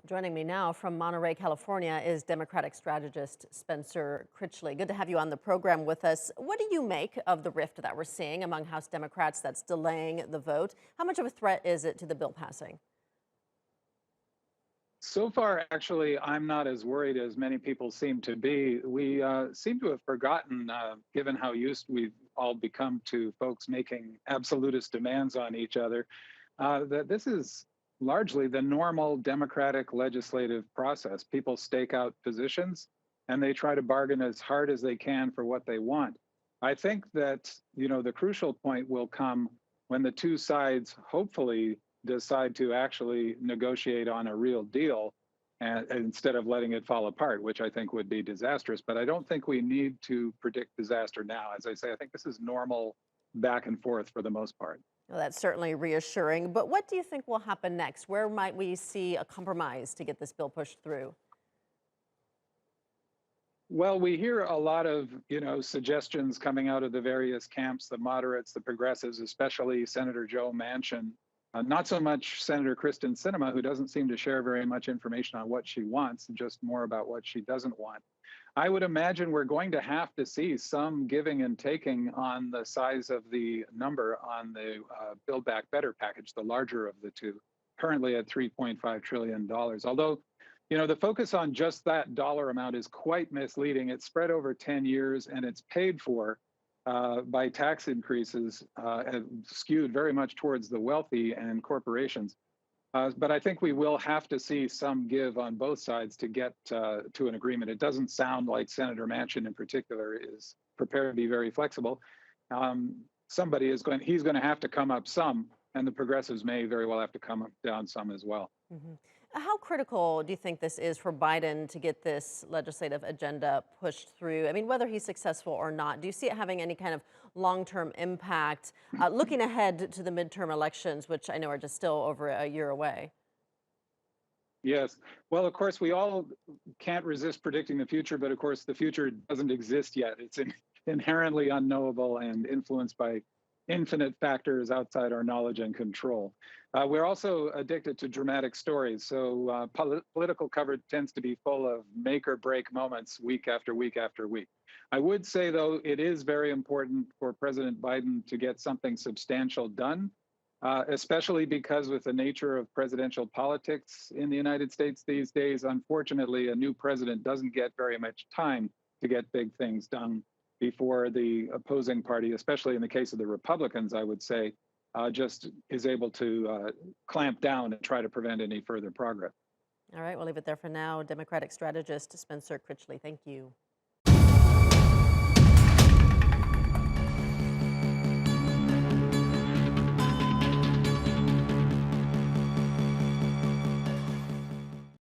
Joining me now from Monterey, California, is Democratic strategist Spencer Critchley. Good to have you on the program with us. What do you make of the rift that we're seeing among House Democrats that's delaying the vote? How much of a threat is it to the bill passing? So far, actually, I'm not as worried as many people seem to be. We seem to have forgotten, given how used we've all become to folks making absolutist demands on each other, that this is largely the normal democratic legislative process. People stake out positions and they try to bargain as hard as they can for what they want. I think that, the crucial point will come when the two sides hopefully decide to actually negotiate on a real deal and instead of letting it fall apart, which I think would be disastrous. But I don't think we need to predict disaster now. As I say, I think this is normal back and forth for the most part. Well, that's certainly reassuring. But what do you think will happen next? Where might we see a compromise to get this bill pushed through? Well, we hear a lot of, suggestions coming out of the various camps, the moderates, the progressives, especially Senator Joe Manchin. Not so much Senator Kristen Sinema, who doesn't seem to share very much information on what she wants, just more about what she doesn't want. I would imagine we're going to have to see some giving and taking on the size of the number on the Build Back Better package, the larger of the two, currently at $3.5 trillion. Although, the focus on just that dollar amount is quite misleading. It's spread over 10 years and it's paid for by tax increases and skewed very much towards the wealthy and corporations. But I think we will have to see some give on both sides to get to an agreement. It doesn't sound like Senator Manchin in particular is prepared to be very flexible. He's going to have to come up some, and the progressives may very well have to come up down some as well. hmm How critical do you think this is for Biden to get this legislative agenda pushed through? I mean, whether he's successful or not, do you see it having any kind of long-term impact, looking ahead to the midterm elections, which I know are just still over a year away? Yes. Well, of course, we all can't resist predicting the future, but of course, the future doesn't exist yet. It's inherently unknowable and influenced by infinite factors outside our knowledge and control. We're also addicted to dramatic stories. So political coverage tends to be full of make or break moments week after week after week. I would say, though, it is very important for President Biden to get something substantial done, especially because with the nature of presidential politics in the United States these days, unfortunately, a new president doesn't get very much time to get big things done before the opposing party, especially in the case of the Republicans, I would say, just is able to clamp down and try to prevent any further progress. All right, we'll leave it there for now. Democratic strategist Spencer Critchley, thank you.